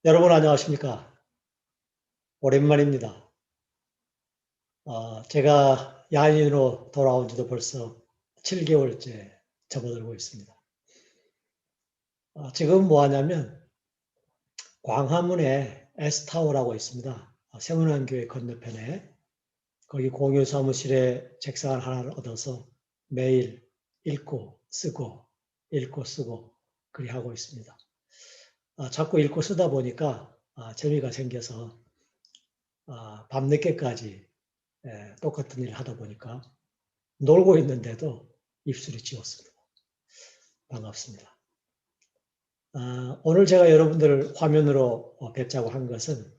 여러분 안녕하십니까? 오랜만입니다. 제가 야인으로 돌아온 지도 벌써 7개월째 접어들고 있습니다. 지금 뭐 하냐면 광화문에 S타워라고 있습니다. 세운안교회 건너편에 거기 공유 사무실에 책상을 하나를 얻어서 매일 읽고 쓰고 읽고 쓰고 그리 하고 있습니다. 자꾸 읽고 쓰다 보니까 재미가 생겨서 밤늦게까지 똑같은 일을 하다 보니까 놀고 있는데도 입술이 지웠습니다. 반갑습니다. 오늘 제가 여러분들을 화면으로 뵙자고 한 것은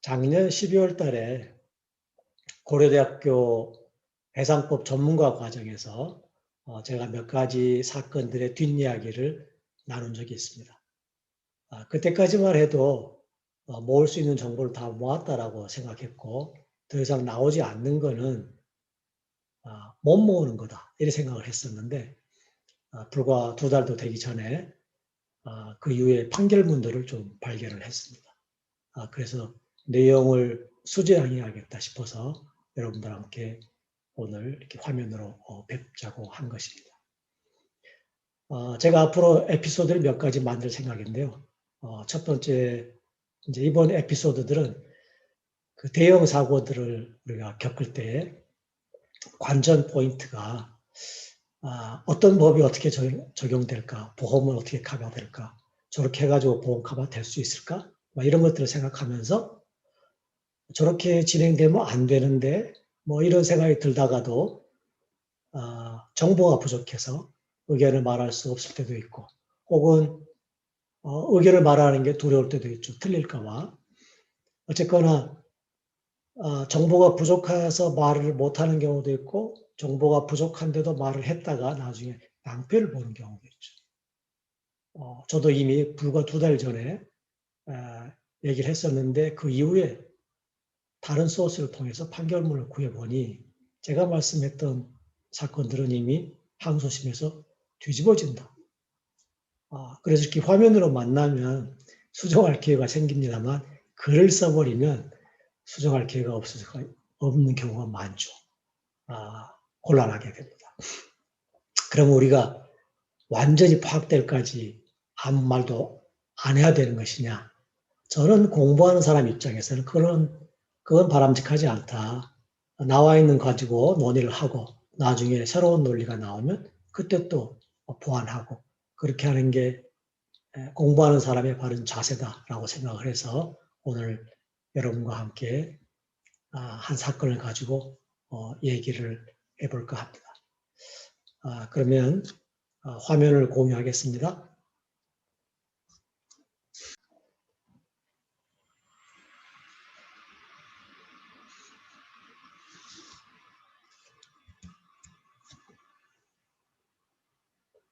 작년 12월 달에 고려대학교 해상법 전문가 과정에서 제가 몇 가지 사건들의 뒷이야기를 나눈 적이 있습니다. 그때까지만 해도 모을 수 있는 정보를 다 모았다라고 생각했고 더 이상 나오지 않는 거는 못 모으는 거다 이렇게 생각을 했었는데 불과 2달도 되기 전에 그 이후에 판결문들을 좀 발견을 했습니다. 그래서 내용을 수재양해야겠다 싶어서 여러분들과 함께 오늘 이렇게 화면으로 뵙자고 한 것입니다. 제가 앞으로 에피소드를 몇 가지 만들 생각인데요. 첫 번째, 이제 이번 에피소드들은 그 대형 사고들을 우리가 겪을 때 관전 포인트가 어떤 법이 어떻게 적용될까, 보험은 어떻게 커버될까, 저렇게 해가지고 보험 커버 될 수 있을까, 이런 것들을 생각하면서 저렇게 진행되면 안 되는데 뭐 이런 생각이 들다가도 정보가 부족해서 의견을 말할 수 없을 때도 있고 혹은 의견을 말하는 게 두려울 때도 있죠. 틀릴까 봐. 어쨌거나 정보가 부족해서 말을 못하는 경우도 있고 정보가 부족한데도 말을 했다가 나중에 낭패를 보는 경우도 있죠. 저도 이미 불과 2달 전에 얘기를 했었는데 그 이후에 다른 소스를 통해서 판결문을 구해보니 제가 말씀했던 사건들은 이미 항소심에서 뒤집어진다. 그래서 이렇게 화면으로 만나면 수정할 기회가 생깁니다만 글을 써버리면 수정할 기회가 없는 경우가 많죠. 곤란하게 됩니다. 그러면 우리가 완전히 파악될 까지 아무 말도 안 해야 되는 것이냐? 저는 공부하는 사람 입장에서는 그건 바람직하지 않다. 나와 있는 가지고 논의를 하고 나중에 새로운 논리가 나오면 그때 또 보완하고 그렇게 하는 게 공부하는 사람의 바른 자세다라고 생각을 해서 오늘 여러분과 함께 한 사건을 가지고 얘기를 해볼까 합니다. 그러면 화면을 공유하겠습니다.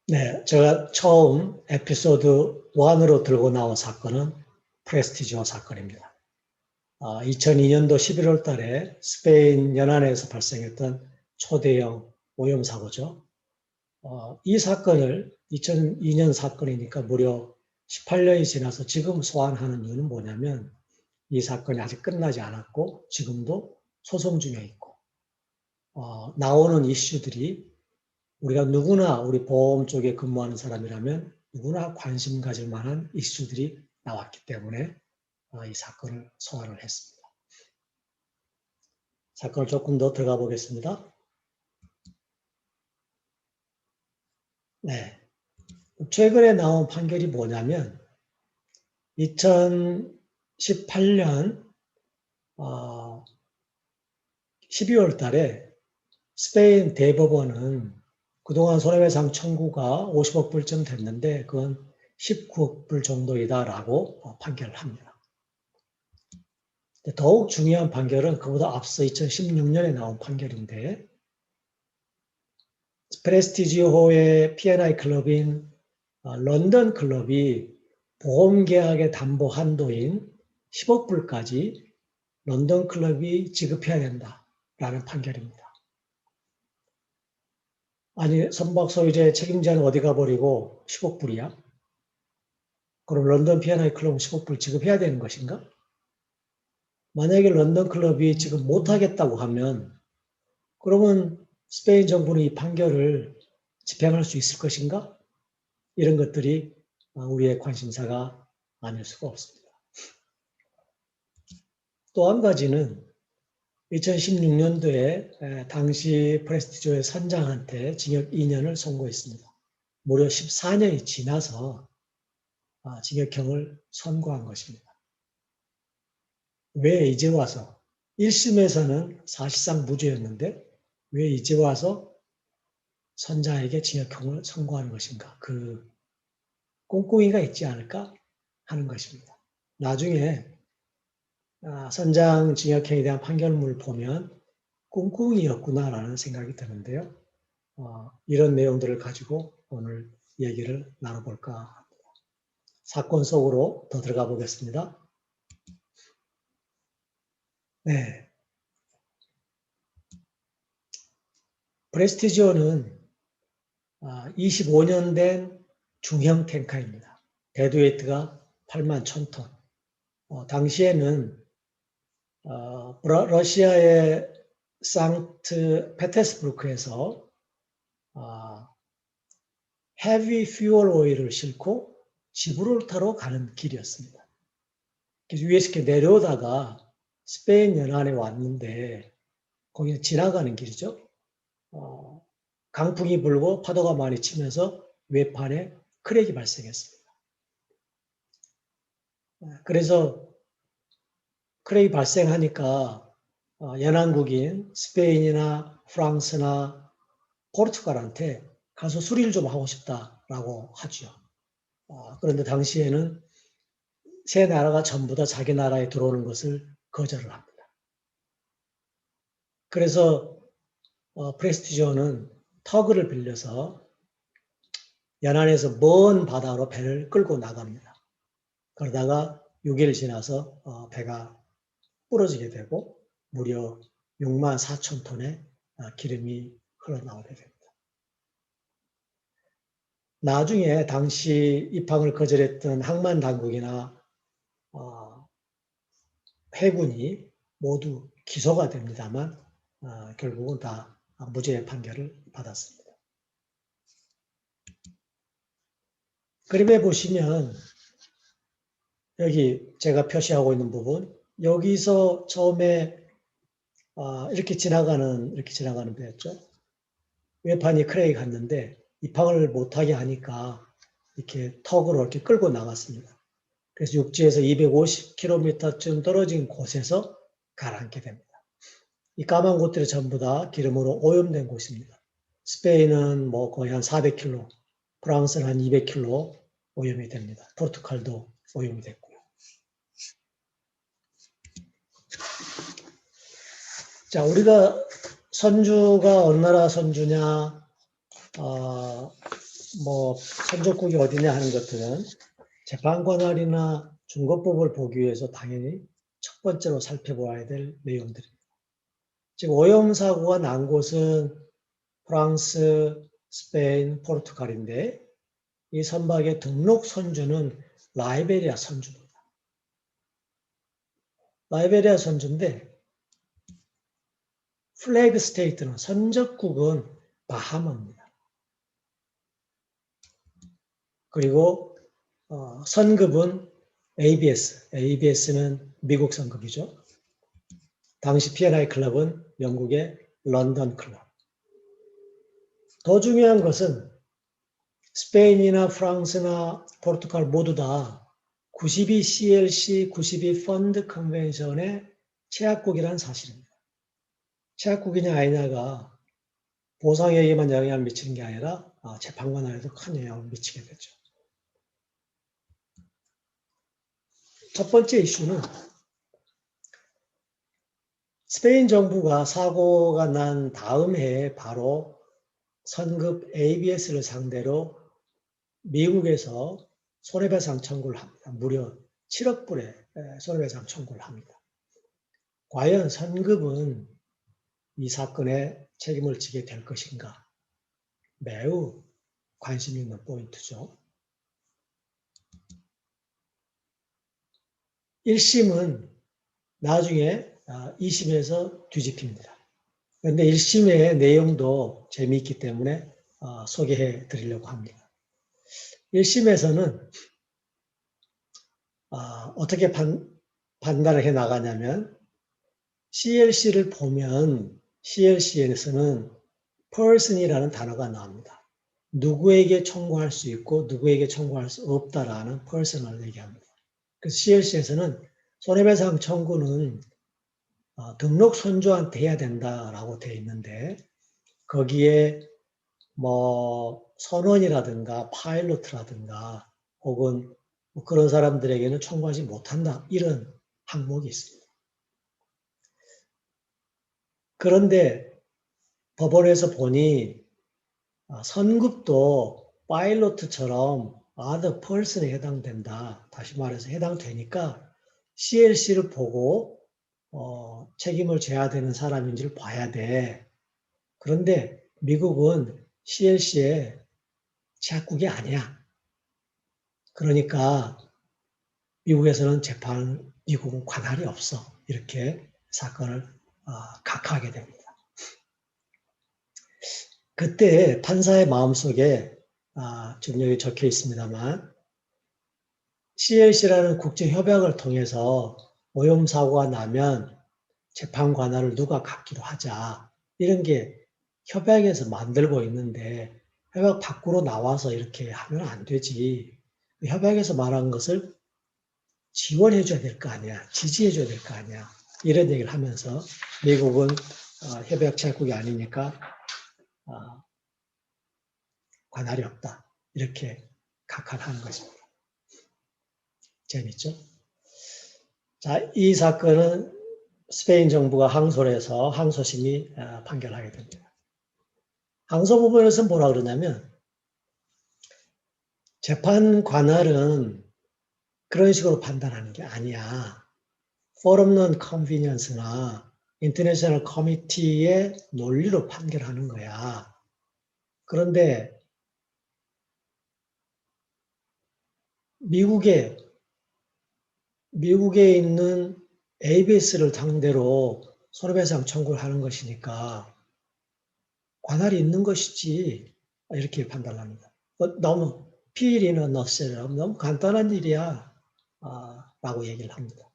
네, 제가 처음 에피소드 1으로 들고 나온 사건은 프레스티지오 사건입니다. 2002년도 11월 달에 스페인 연안에서 발생했던 초대형 오염 사고죠. 이 사건을 2002년 사건이니까 무려 18년이 지나서 지금 소환하는 이유는 뭐냐면 이 사건이 아직 끝나지 않았고 지금도 소송 중에 있고 나오는 이슈들이 우리가 누구나 우리 보험 쪽에 근무하는 사람이라면 누구나 관심 가질 만한 이슈들이 나왔기 때문에 이 사건을 소환을 했습니다. 사건을 조금 더 들어가 보겠습니다. 네. 최근에 나온 판결이 뭐냐면 2018년 12월 달에 스페인 대법원은 그동안 손해배상 청구가 50억 불쯤 됐는데 그건 19억 불 정도이다라고 판결을 합니다. 더욱 중요한 판결은 그보다 앞서 2016년에 나온 판결인데 프레스티지오의 P&I 클럽인 런던 클럽이 보험계약의 담보 한도인 10억 불까지 런던 클럽이 지급해야 된다라는 판결입니다. 아니 선박 소유자의 책임자는 어디 가버리고 10억 불이야? 그럼 런던 P&I 클럽은 10억 불 지급해야 되는 것인가? 만약에 런던 클럽이 지금 못하겠다고 하면 그러면 스페인 정부는 이 판결을 집행할 수 있을 것인가? 이런 것들이 우리의 관심사가 아닐 수가 없습니다. 또 한 가지는 2016년도에 당시 프레스티조의 선장한테 징역 2년을 선고했습니다. 무려 14년이 지나서 징역형을 선고한 것입니다. 왜 이제 와서 1심에서는 사실상 무죄였는데 왜 이제 와서 선장에게 징역형을 선고하는 것인가? 그 꼼꼼이가 있지 않을까 하는 것입니다. 나중에 선장 징역형에 대한 판결문을 보면 꿍꿍이였구나라는 생각이 드는데요. 이런 내용들을 가지고 오늘 얘기를 나눠볼까 합니다. 사건 속으로 더 들어가 보겠습니다. 네. 프레스티지오는 25년 된 중형 탱커입니다. 데드웨이트가 8만 1000톤. 당시에는 러시아의 상트 페테스부르크에서 헤비 퓨얼 오일을 싣고 지브롤타로 가는 길이었습니다. 그래서 위에서 이렇게 내려오다가 스페인 연안에 왔는데 거기 지나가는 길이죠. 강풍이 불고 파도가 많이 치면서 외판에 크랙이 발생했습니다. 그래서 크랙이 발생하니까 연안국인 스페인이나 프랑스나 포르투갈한테 가서 수리를 좀 하고 싶다라고 하죠. 그런데 당시에는 세 나라가 전부 다 자기 나라에 들어오는 것을 거절을 합니다. 그래서 프레스티지오는 터그를 빌려서 연안에서 먼 바다로 배를 끌고 나갑니다. 그러다가 6일 지나서 배가 부러지게 되고 무려 6만 4천 톤의 기름이 흘러나오게 됩니다. 나중에 당시 입항을 거절했던 항만 당국이나 해군이 모두 기소가 됩니다만 결국은 다 무죄의 판결을 받았습니다. 그림에 보시면 여기 제가 표시하고 있는 부분 여기서 처음에 이렇게 지나가는 배였죠. 외판이 크레이 갔는데 입항을 못하게 하니까 이렇게 턱으로 이렇게 끌고 나갔습니다. 그래서 육지에서 250km쯤 떨어진 곳에서 가라앉게 됩니다. 이 까만 곳들이 전부 다 기름으로 오염된 곳입니다. 스페인은 뭐 거의 한 400km, 프랑스는 한 200km 오염이 됩니다. 포르투갈도 오염이 됐고요. 자, 우리가 선주가 어느 나라 선주냐, 뭐 선적국이 어디냐 하는 것들은 재판관할이나 중거법을 보기 위해서 당연히 첫 번째로 살펴보아야 될 내용들입니다. 지금 오염 사고가 난 곳은 프랑스, 스페인, 포르투갈인데 이 선박의 등록 선주는 라이베리아 선주입니다. 라이베리아 선주인데 플래그 스테이트는 선적국은 바하마입니다. 그리고 선급은 ABS는 미국 선급이죠. 당시 P&I 클럽은 영국의 런던 클럽. 더 중요한 것은 스페인이나 프랑스나 포르투갈 모두 다 92 CLC 92 펀드 컨벤션의 체약국이라는 사실입니다. 체약국이냐 아니냐가 보상에게만 영향을 미치는 게 아니라 재판관에도 큰 영향을 미치게 되죠. 첫 번째 이슈는 스페인 정부가 사고가 난 다음 해에 바로 선급 ABS를 상대로 미국에서 손해배상 청구를 합니다. 무려 7억 불의 손해배상 청구를 합니다. 과연 선급은 이 사건에 책임을 지게 될 것인가? 매우 관심 있는 포인트죠. 1심은 나중에 2심에서 뒤집힙니다. 그런데 1심의 내용도 재미있기 때문에 소개해 드리려고 합니다. 1심에서는 어떻게 판단을 해 나가냐면 CLC를 보면 CLC에서는 person이라는 단어가 나옵니다. 누구에게 청구할 수 있고 누구에게 청구할 수 없다라는 person을 얘기합니다. 그래서 CLC에서는 손해배상 청구는 등록 선주한테 해야 된다라고 되어 있는데 거기에 뭐 선원이라든가 파일로트라든가 혹은 뭐 그런 사람들에게는 청구하지 못한다 이런 항목이 있습니다. 그런데 법원에서 보니 선급도 파일로트처럼 other person에 해당된다. 다시 말해서 해당되니까 CLC를 보고 책임을 져야 되는 사람인지를 봐야 돼. 그런데 미국은 CLC의 제약국이 아니야. 그러니까 미국에서는 미국은 관할이 없어. 이렇게 사건을 각하하게 됩니다. 그때 판사의 마음속에 지금 여기 적혀 있습니다만 CLC라는 국제협약을 통해서 오염사고가 나면 재판 관할을 누가 갖기로 하자. 이런 게 협약에서 만들고 있는데 협약 밖으로 나와서 이렇게 하면 안 되지. 협약에서 말한 것을 지원해 줘야 될 거 아니야. 지지해 줘야 될 거 아니야. 이런 얘기를 하면서 미국은 협약 제약국이 아니니까 관할이 없다. 이렇게 각하하는 것입니다. 재밌죠? 자, 이 사건은 스페인 정부가 항소를 해서 항소심이 판결하게 됩니다. 항소 부분에서 뭐라 그러냐면 재판 관할은 그런 식으로 판단하는 게 아니야. Forum Non-Convenience나 인터내셔널 커미티의 논리로 판결하는 거야. 그런데 미국에 있는 ABS를 상대로 손해배상 청구를 하는 것이니까 관할이 있는 것이지 이렇게 판단을 합니다. 너무 피일이나 너셀 너무 간단한 일이야 라고 얘기를 합니다.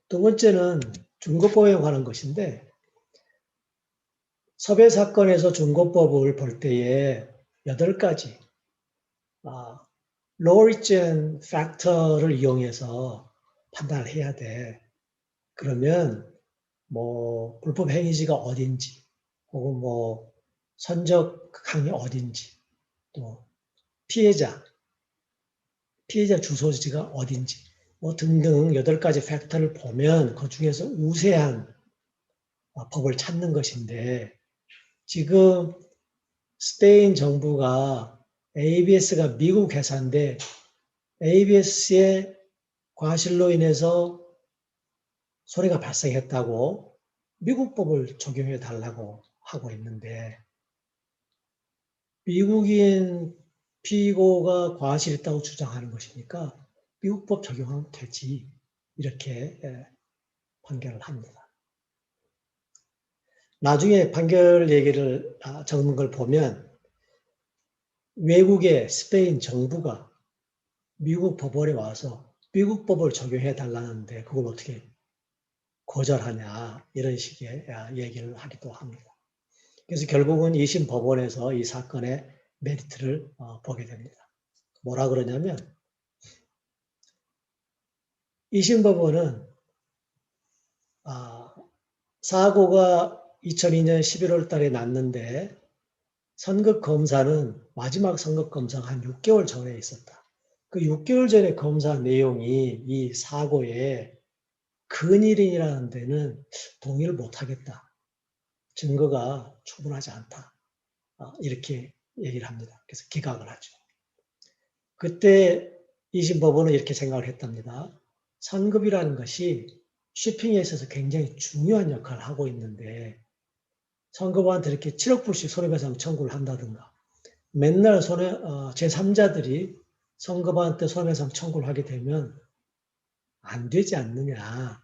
두 번째는 중고법에 관한 것인데 섭외 사건에서 중고법을 볼 때에 8가지 로리젠 팩터를 이용해서 판단을 해야 돼. 그러면 뭐 불법 행위지가 어딘지 혹은 뭐 선적 항이 어딘지 또 피해자 주소지가 어딘지 뭐 등등 8가지 팩터를 보면 그 중에서 우세한 법을 찾는 것인데 지금 스페인 정부가 ABS가 미국 회사인데 ABS의 과실로 인해서 손해가 발생했다고 미국 법을 적용해 달라고 하고 있는데 미국인 피고가 과실이 있다고 주장하는 것이니까 미국 법 적용하면 되지 이렇게 판결을 합니다. 나중에 판결 얘기를 적는 걸 보면 외국의 스페인 정부가 미국 법원에 와서 미국 법을 적용해 달라는데 그걸 어떻게 거절하냐 이런 식의 얘기를 하기도 합니다. 그래서 결국은 2심 법원에서 이 사건의 메리트를 보게 됩니다. 뭐라 그러냐면 2심 법원은 사고가 2002년 11월 달에 났는데 선급 검사는 마지막 선급 검사가 한 6개월 전에 있었다. 그 6개월 전에 검사 내용이 이 사고의 근일이라는 데는 동의를 못하겠다. 증거가 충분하지 않다. 이렇게 얘기를 합니다. 그래서 기각을 하죠. 그때 2심 법원은 이렇게 생각을 했답니다. 선급이라는 것이 쇼핑에 있어서 굉장히 중요한 역할을 하고 있는데 선급한테 이렇게 7억 불씩 손해배상 청구를 한다든가 맨날 제3자들이 선급한테 손해배상 청구를 하게 되면 안 되지 않느냐.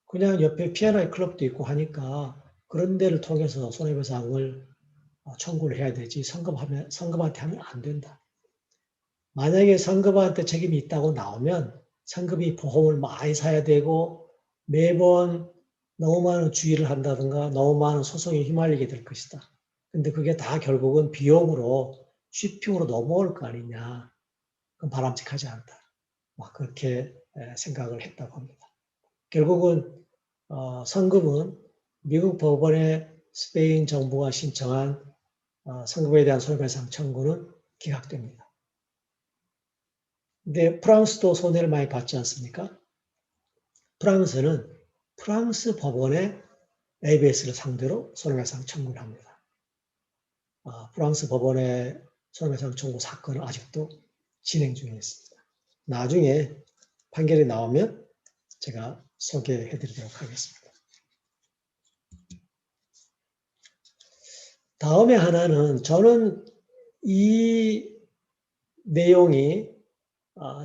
그냥 옆에 P&I 클럽도 있고 하니까 그런 데를 통해서 손해배상을 청구를 해야 되지 성급한테 하면 안 된다. 만약에 성급한테 책임이 있다고 나오면 성급이 보험을 많이 사야 되고 매번 너무 많은 주의를 한다든가 너무 많은 소송에 휘말리게 될 것이다. 근데 그게 다 결국은 비용으로 쉬핑으로 넘어올 거 아니냐. 그건 바람직하지 않다. 막 그렇게 생각을 했다고 합니다. 결국은 성급은 미국 법원에 스페인 정부가 신청한 성급에 대한 손해배상 청구는 기각됩니다. 근데 프랑스도 손해를 많이 받지 않습니까? 프랑스는 프랑스 법원에 ABS를 상대로 손해배상 청구를 합니다. 프랑스 법원의 손해배상 청구 사건은 아직도 진행 중에 있습니다. 나중에 판결이 나오면 제가 소개해 드리도록 하겠습니다. 다음에 하나는 저는 이 내용이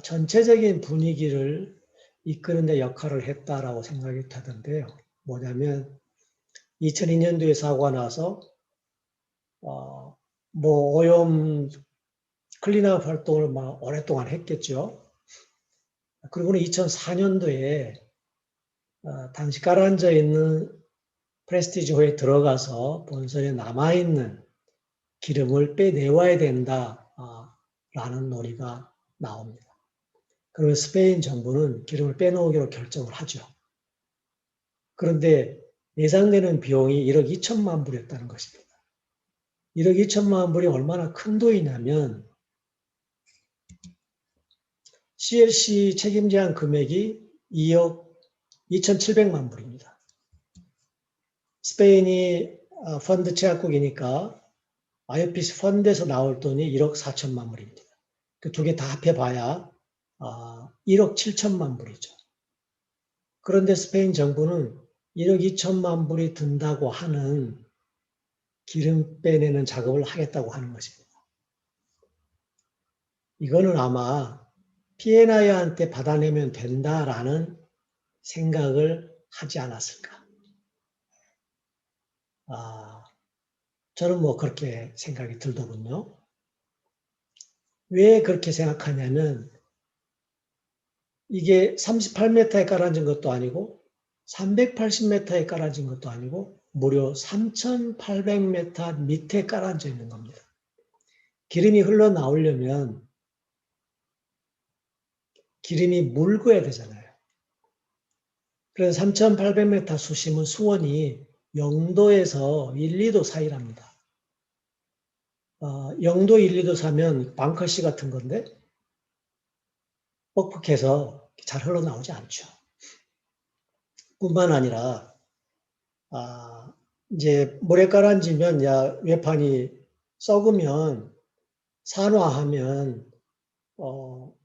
전체적인 분위기를 이끄는 데 역할을 했다라고 생각이 되던데요. 뭐냐면 2002년도에 사고가 나서 뭐 오염 클린업 활동을 막 오랫동안 했겠죠. 그리고는 2004년도에 당시 가라앉아 있는 프레스티지호에 들어가서 본선에 남아있는 기름을 빼내와야 된다라는 논의가 나옵니다. 그러면 스페인 정부는 기름을 빼놓기로 결정을 하죠. 그런데 예상되는 비용이 1억 2천만 불이었다는 것입니다. 1억 2천만 불이 얼마나 큰 돈이냐면 CLC 책임 제한 금액이 2억 2,700만 불입니다. 스페인이 펀드 채약국이니까 IOPS 펀드에서 나올 돈이 1억 4천만 불입니다. 그 두 개 다 합해봐야 1억 7천만 불이죠. 그런데 스페인 정부는 1억 2천만 불이 든다고 하는 기름 빼내는 작업을 하겠다고 하는 것입니다. 이거는 아마 P&I한테 받아내면 된다라는 생각을 하지 않았을까. 저는 뭐 그렇게 생각이 들더군요. 왜 그렇게 생각하냐면 이게 38m에 깔아진 것도 아니고 380m에 깔아진 것도 아니고 무려 3,800m 밑에 깔아져 있는 겁니다. 기름이 흘러나오려면 기름이 묽어야 되잖아요. 그래서 3,800m 수심은 수온이 0도에서 1, 2도 사이랍니다. 0도, 1, 2도 사면 방커시 같은 건데 뻑뻑해서 잘 흘러나오지 않죠. 뿐만 아니라 이제 물에 깔아앉으면 외판이 썩으면 산화하면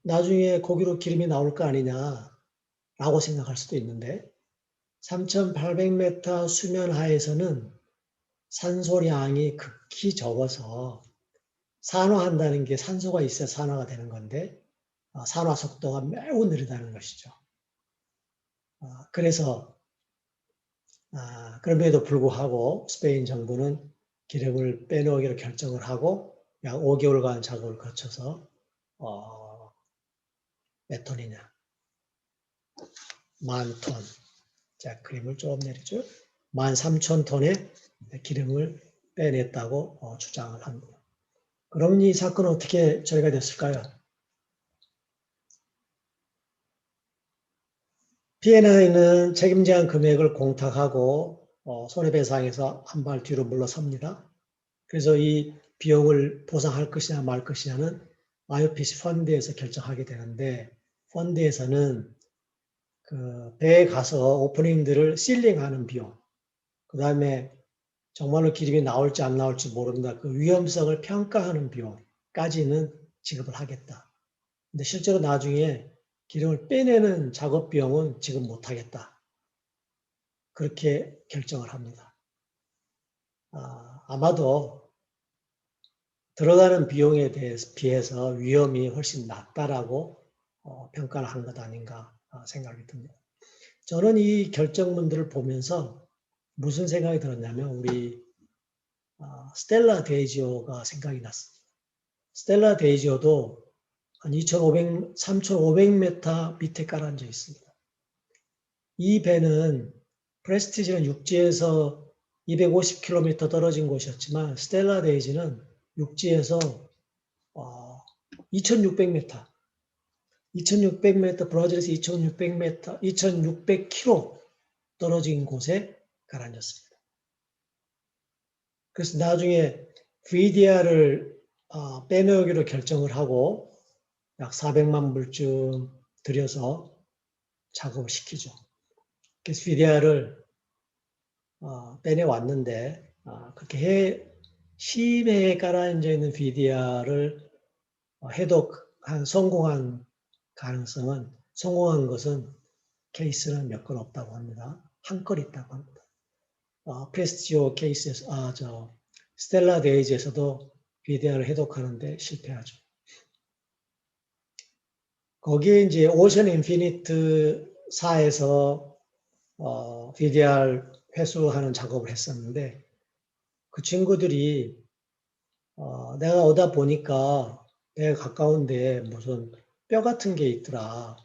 나중에 고기로 기름이 나올 거 아니냐라고 생각할 수도 있는데 3,800m 수면 하에서는 산소량이 극히 적어서 산화한다는 게 산소가 있어야 산화가 되는 건데 산화 속도가 매우 느리다는 것이죠. 그래서 그럼에도 불구하고 스페인 정부는 기름을 빼놓기로 결정을 하고 약 5개월간 작업을 거쳐서 몇 톤이냐? 10,000톤. 자, 그림을 조금 내리죠. 13,000톤의 기름을 빼냈다고 주장을 합니다. 그럼 이 사건은 어떻게 처리가 됐을까요? P&I는 책임 제한 금액을 공탁하고 손해배상에서 한 발 뒤로 물러섭니다. 그래서 이 비용을 보상할 것이냐 말 것이냐는 IOPC 펀드에서 결정하게 되는데 펀드에서는 그 배에 가서 오프닝들을 실링하는 비용, 그 다음에 정말로 기름이 나올지 안 나올지 모른다. 그 위험성을 평가하는 비용까지는 지급을 하겠다. 근데 실제로 나중에 기름을 빼내는 작업 비용은 지급 못하겠다. 그렇게 결정을 합니다. 아마도 들어가는 비용에 비해서 위험이 훨씬 낮다라고 평가를 한 것 아닌가 생각이 듭니다. 저는 이 결정문들을 보면서 무슨 생각이 들었냐면 우리 스텔라 데이지오가 생각이 났습니다. 스텔라 데이지오도 한 3,500m 밑에 깔아앉아 있습니다. 이 배는 프레스티지는 육지에서 250km 떨어진 곳이었지만 스텔라 데이지는 육지에서 2,600m, 2,600m 브라질에서 2,600m, 2,600km 떨어진 곳에 가라앉았습니다. 그래서 나중에 VDR을 빼내오기로 결정을 하고 약 400만 불쯤 들여서 작업을 시키죠. 그래서 VDR을 빼내왔는데 그렇게 심해에 깔아앉아 있는 VDR을 성공한 가능성은 성공한 것은 케이스는 몇 건 없다고 합니다. 한 건 있다고 합니다. 프레스티오 케이스에서 스텔라 데이지에서도 VDR을 해독하는데 실패하죠. 거기에 이제 오션 인피니트 4에서 VDR 회수하는 작업을 했었는데 그 친구들이 내가 오다 보니까 배가 가까운데 무슨 뼈 같은 게 있더라.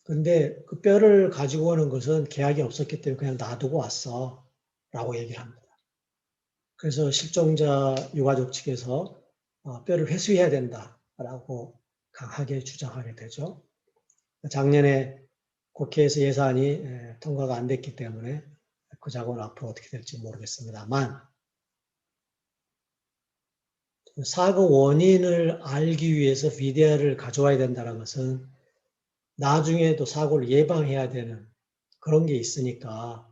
근데 그 뼈를 가지고 오는 것은 계약이 없었기 때문에 그냥 놔두고 왔어. 라고 얘기를 합니다. 그래서 실종자 유가족 측에서 뼈를 회수해야 된다라고 강하게 주장하게 되죠. 작년에 국회에서 예산이 통과가 안 됐기 때문에 그 작업은 앞으로 어떻게 될지 모르겠습니다만 사고 원인을 알기 위해서 VDR을 가져와야 된다는 것은 나중에도 사고를 예방해야 되는 그런 게 있으니까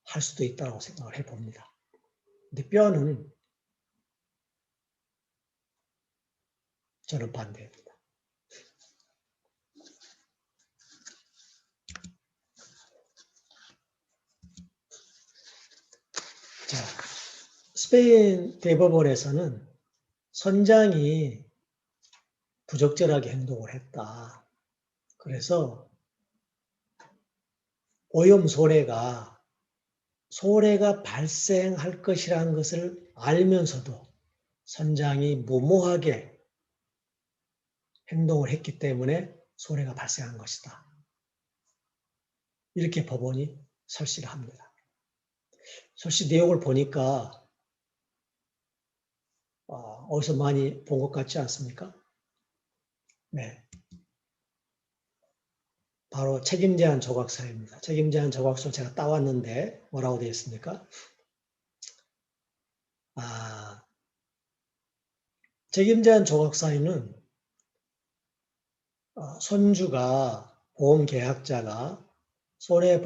할 수도 있다고 생각을 해봅니다. 근데 뼈는 저는 반대입니다. 자, 스페인 대법원에서는 선장이 부적절하게 행동을 했다. 그래서 오염 손해가 발생할 것이라는 것을 알면서도 선장이 무모하게 행동을 했기 때문에 손해가 발생한 것이다. 이렇게 법원이 설시를 합니다. 설시 내용을 보니까 어디서 많이 본 것 같지 않습니까? 네. 바로 책임제한 조각사입니다. 책임제한 조각서 제가 따왔는데 뭐라고 되어 있습니까? 책임제한 조각사유는 손주가 보험계약자가 손해가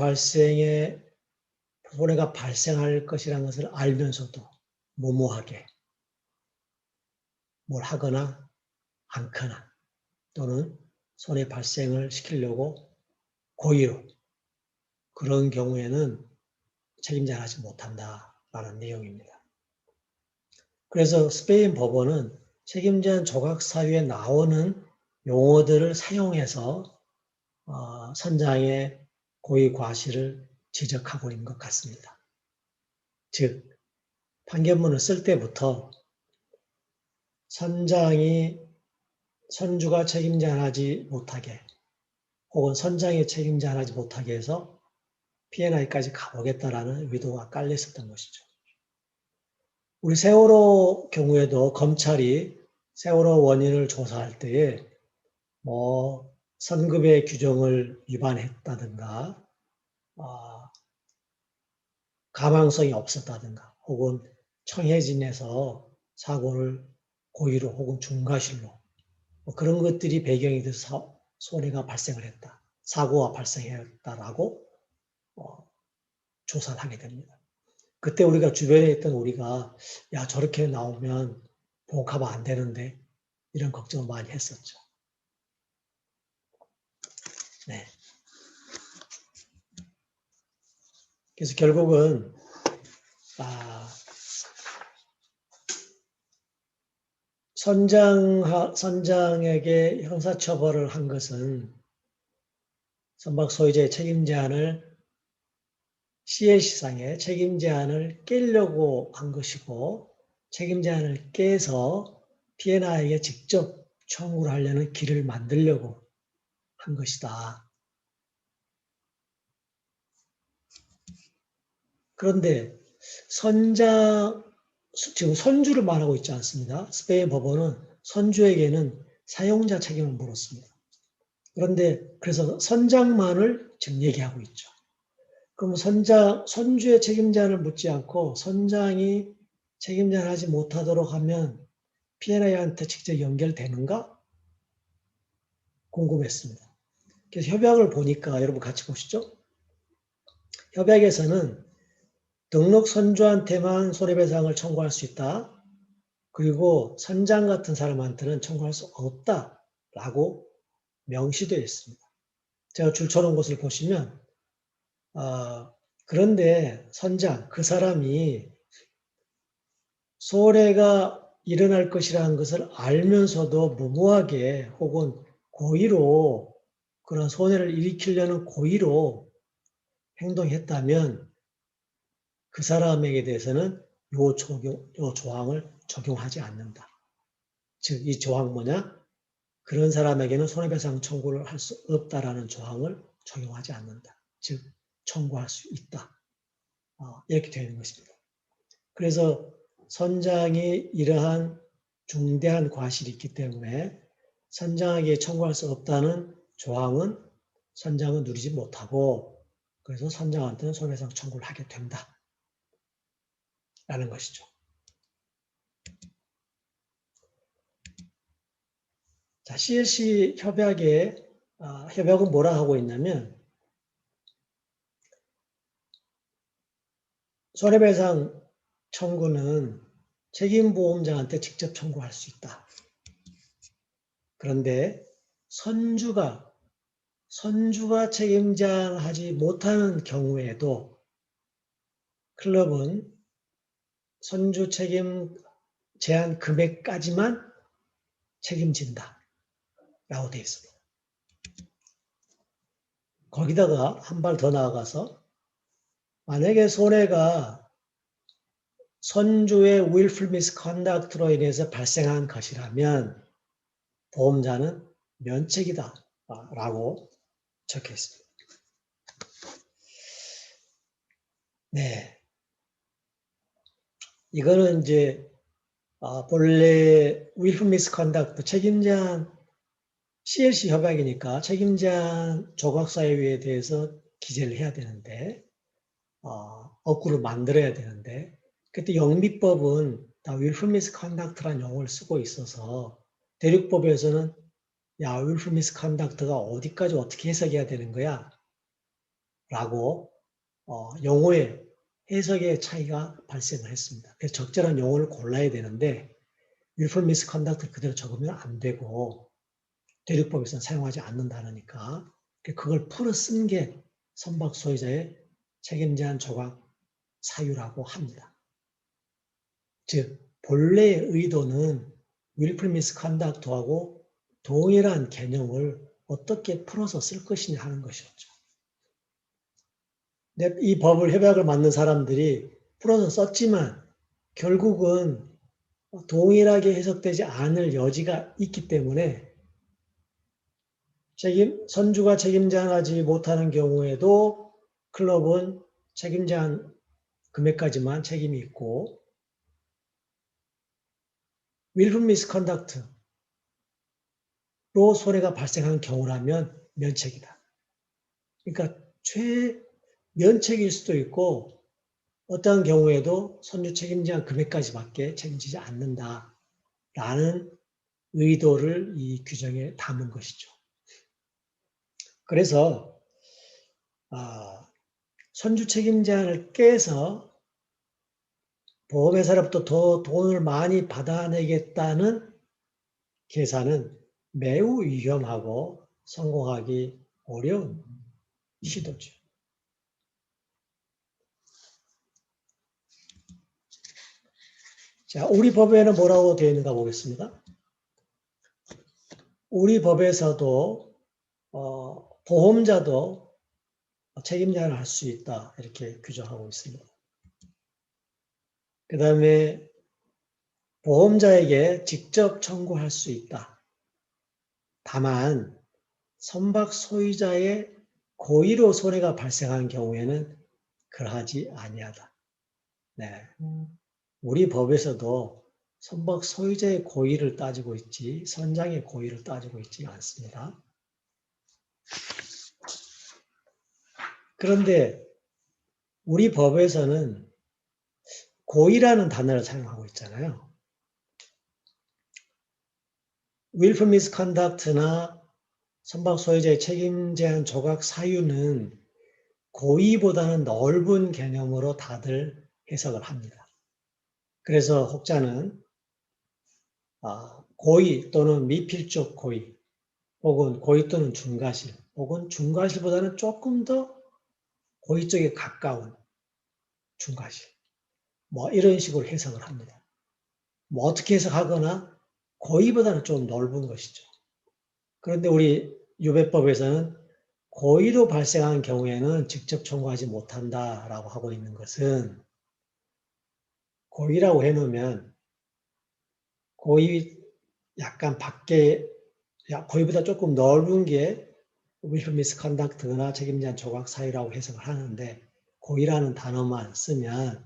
발생할 것이라는 것을 알면서도 무모하게 뭘 하거나 않거나 또는 손해 발생을 시키려고 고의로 그런 경우에는 책임자하지 못한다라는 내용입니다. 그래서 스페인 법원은 책임제한 조각 사유에 나오는 용어들을 사용해서 선장의 고의 과실을 지적하고 있는 것 같습니다. 즉 판결문을 쓸 때부터 선주가 책임자하지 못하게 혹은 선장이 책임자하지 못하게 해서 P&I까지 가보겠다라는 의도가 깔려 있었던 것이죠. 우리 세월호 경우에도 검찰이 세월호 원인을 조사할 때에 선급의 규정을 위반했다든가 가망성이 없었다든가 혹은 청해진에서 사고를 고의로 혹은 중과실로 그런 것들이 배경이 돼서 손해가 발생을 했다. 사고가 발생했다라고 조사를 하게 됩니다. 그때 우리가 주변에 있던 우리가 야 저렇게 나오면 보험하면 안 되는데 이런 걱정을 많이 했었죠. 네. 그래서 결국은 선장에게 형사처벌을 한 것은 선박 소유자의 책임 제한을 CLC상의 책임 제한을 깨려고 한 것이고 책임 제한을 깨서 P&I에게 직접 청구를 하려는 길을 만들려고 한 것이다. 그런데 지금 선주를 말하고 있지 않습니다. 스페인 법원은 선주에게는 사용자 책임을 물었습니다. 그런데 그래서 선장만을 지금 얘기하고 있죠. 그럼 선주의 책임 제한을 묻지 않고 선장이 책임 제한하지 못하도록 하면 P&I한테 직접 연결되는가? 궁금했습니다. 그래서 협약을 보니까 여러분 같이 보시죠. 협약에서는 등록 선주한테만 손해배상을 청구할 수 있다. 그리고 선장 같은 사람한테는 청구할 수 없다라고 명시되어 있습니다. 제가 줄쳐놓은 것을 보시면 그런데 선장, 그 사람이 손해가 일어날 것이라는 것을 알면서도 무모하게 혹은 고의로 그런 손해를 일으키려는 고의로 행동했다면 그 사람에게 대해서는 요 조항을 적용하지 않는다. 즉, 이 조항 뭐냐? 그런 사람에게는 손해배상 청구를 할 수 없다라는 조항을 적용하지 않는다. 즉, 청구할 수 있다. 이렇게 되어 있는 것입니다. 그래서 선장이 이러한 중대한 과실이 있기 때문에 선장에게 청구할 수 없다는 조항은 선장은 누리지 못하고 그래서 선장한테는 손해배상 청구를 하게 된다. 라는 것이죠. 자, CLC 협약은 뭐라 하고 있냐면 손해배상 청구는 책임보험자한테 직접 청구할 수 있다. 그런데 선주가 책임자하지 못하는 경우에도 클럽은 선주 책임 제한 금액까지만 책임진다. 라고 되어 있습니다. 거기다가 한 발 더 나아가서 만약에 손해가 선주의 willful misconduct로 인해서 발생한 것이라면 보험자는 면책이다. 라고 적혀 있습니다. 네. 이거는 이제 본래 willful misconduct 책임제한 CLC 협약이니까 책임제한 조각사유에 대해서 기재를 해야 되는데 어구를 만들어야 되는데 그때 영미법은 다 willful misconduct라는 용어를 쓰고 있어서 대륙법에서는 야 willful misconduct가 어디까지 어떻게 해석해야 되는 거야? 라고 용어의 해석의 차이가 발생을 했습니다. 그래서 적절한 용어를 골라야 되는데 willful misconduct 그대로 적으면 안 되고 대륙법에서는 사용하지 않는다니까 그걸 풀어 쓴 게 선박 소유자의 책임 제한 조각 사유라고 합니다. 즉 본래의 의도는 willful misconduct하고 동일한 개념을 어떻게 풀어서 쓸 것이냐 하는 것이었죠. 이 법을 협약을 만든 사람들이 풀어서 썼지만 결국은 동일하게 해석되지 않을 여지가 있기 때문에 선주가 책임 제한하지 못하는 경우에도 클럽은 책임 제한 금액까지만 책임이 있고 willful misconduct로 손해가 발생한 경우라면 면책이다. 그러니까 면책일 수도 있고 어떠한 경우에도 선주 책임 제한 금액까지밖에 책임지지 않는다라는 의도를 이 규정에 담은 것이죠. 그래서 선주 책임 제한을 깨서 보험회사로부터 더 돈을 많이 받아내겠다는 계산은 매우 위험하고 성공하기 어려운 시도죠. 자, 우리 법에는 뭐라고 되어 있는가 보겠습니다. 우리 법에서도 보험자도 책임 제한을 할 수 있다 이렇게 규정하고 있습니다. 그 다음에 보험자에게 직접 청구할 수 있다. 다만 선박 소유자의 고의로 손해가 발생한 경우에는 그러하지 아니하다. 네. 우리 법에서도 선박 소유자의 고의를 따지고 있지 선장의 고의를 따지고 있지 않습니다. 그런데 우리 법에서는 고의라는 단어를 사용하고 있잖아요. willful misconduct나 선박 소유자의 책임 제한 조각 사유는 고의보다는 넓은 개념으로 다들 해석을 합니다. 그래서 혹자는 고의 또는 미필적 고의, 혹은 고의 또는 중과실, 혹은 중과실보다는 조금 더 고의 쪽에 가까운 중과실, 뭐 이런 식으로 해석을 합니다. 뭐 어떻게 해석하거나 고의보다는 좀 넓은 것이죠. 그런데 우리 유배법에서는 고의로 발생한 경우에는 직접 청구하지 못한다라고 하고 있는 것은 고의라고 해놓으면 고의 약간 밖에 고의보다 조금 넓은 게 willful misconduct나 책임제한 조각 사유라고 해석을 하는데 고의라는 단어만 쓰면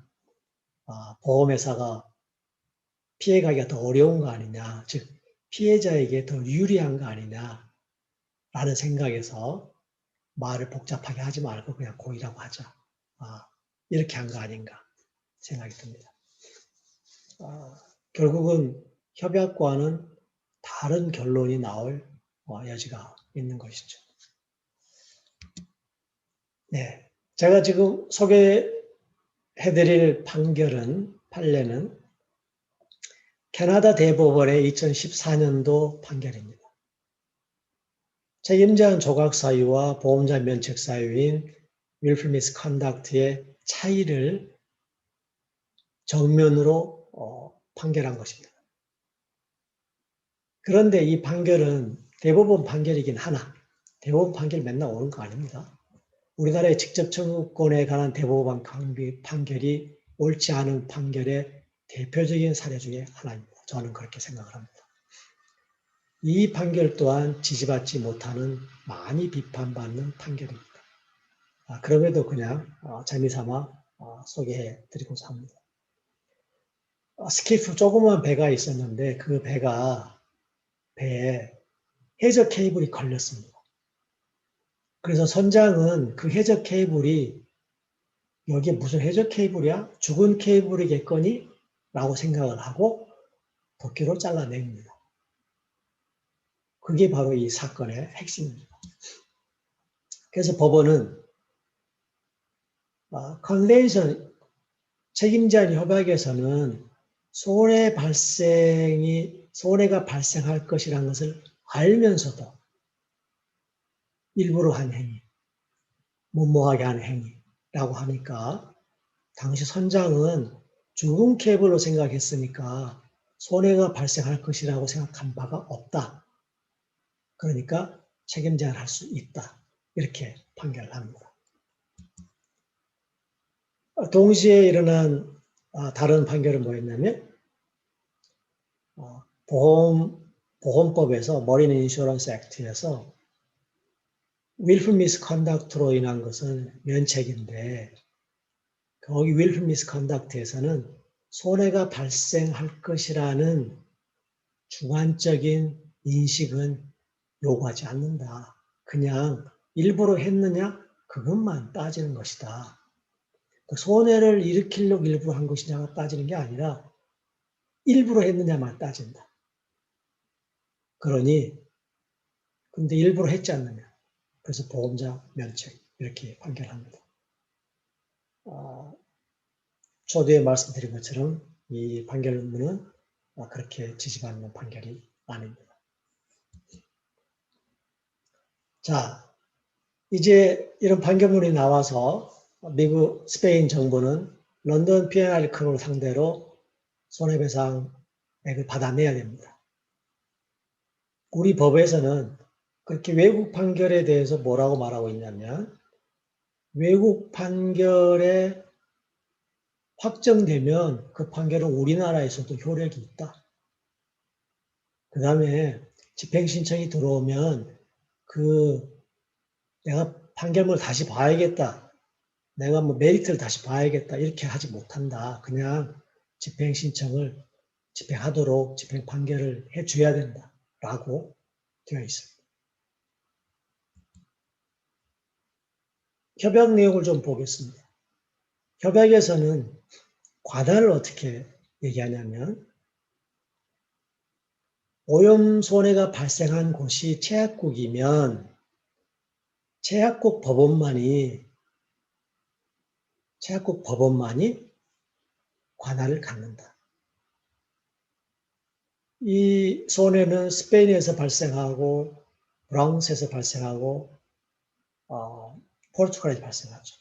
보험회사가 피해가기가 더 어려운 거 아니냐, 즉 피해자에게 더 유리한 거 아니냐 라는 생각에서 말을 복잡하게 하지 말고 그냥 고의라고 하자. 이렇게 한 거 아닌가 생각이 듭니다. 결국은 협약과는 다른 결론이 나올 여지가 있는 것이죠. 네, 제가 지금 소개해드릴 판례는 캐나다 대법원의 2014년도 판결입니다. 책임제한 조각 사유와 보험자 면책 사유인 willful misconduct의 차이를 정면으로 판결한 것입니다. 그런데 이 판결은 대법원 판결이긴 하나 대법원 판결 맨날 오는 거 아닙니다. 우리나라의 직접 청구권에 관한 대법원 판결이 옳지 않은 판결의 대표적인 사례 중에 하나입니다. 저는 그렇게 생각을 합니다. 이 판결 또한 지지받지 못하는 많이 비판받는 판결입니다. 그럼에도 그냥 재미삼아 소개해 드리고자 합니다. 스키프 조그만 배가 있었는데 그 배에 해저 케이블이 걸렸습니다. 그래서 선장은 그 해저 케이블이 여기에 무슨 해저 케이블이야? 죽은 케이블이겠거니? 라고 생각을 하고 도끼로 잘라냅니다. 그게 바로 이 사건의 핵심입니다. 그래서 법원은 컨벤션 책임제한 협약에서는 손해가 발생할 것이라는 것을 알면서도 일부러 한 행위, 무모하게 한 행위라고 하니까 당시 선장은 죽은 케이블로 생각했으니까 손해가 발생할 것이라고 생각한 바가 없다. 그러니까 책임 제한할 수 있다. 이렇게 판결을 합니다. 동시에 일어난 다른 판결은 뭐였냐면 보험법에서 Marine Insurance Act에서 willful misconduct로 인한 것은 면책인데 거기 willful misconduct에서는 손해가 발생할 것이라는 주관적인 인식은 요구하지 않는다. 그냥 일부러 했느냐 그것만 따지는 것이다. 손해를 일으키려고 일부러 한 것이냐가 따지는 게 아니라 일부러 했느냐만 따진다. 그러니 근데 일부러 했지 않느냐. 그래서 보험자 면책 이렇게 판결합니다. 초두에 말씀드린 것처럼 이 판결문은 그렇게 지지받는 판결이 아닙니다. 자, 이제 이런 판결문이 나와서 미국, 스페인 정부는 런던 P&R 클럽을 상대로 손해배상액을 받아내야 됩니다. 우리 법에서는 그렇게 외국 판결에 대해서 뭐라고 말하고 있냐면 외국 판결에 확정되면 그 판결은 우리나라에서도 효력이 있다. 그 다음에 집행신청이 들어오면 내가 판결문을 다시 봐야겠다. 내가 뭐 메리트를 다시 봐야겠다. 이렇게 하지 못한다. 그냥 집행신청을 집행하도록 집행 판결을 해줘야 된다. 라고 되어 있습니다. 협약 내용을 좀 보겠습니다. 협약에서는 관할을 어떻게 얘기하냐면 오염 손해가 발생한 곳이 최약국이면 최약국 법원만이 관할을 갖는다. 이 손해는 스페인에서 발생하고 브랑스에서 발생하고 포르투갈에서 발생하죠.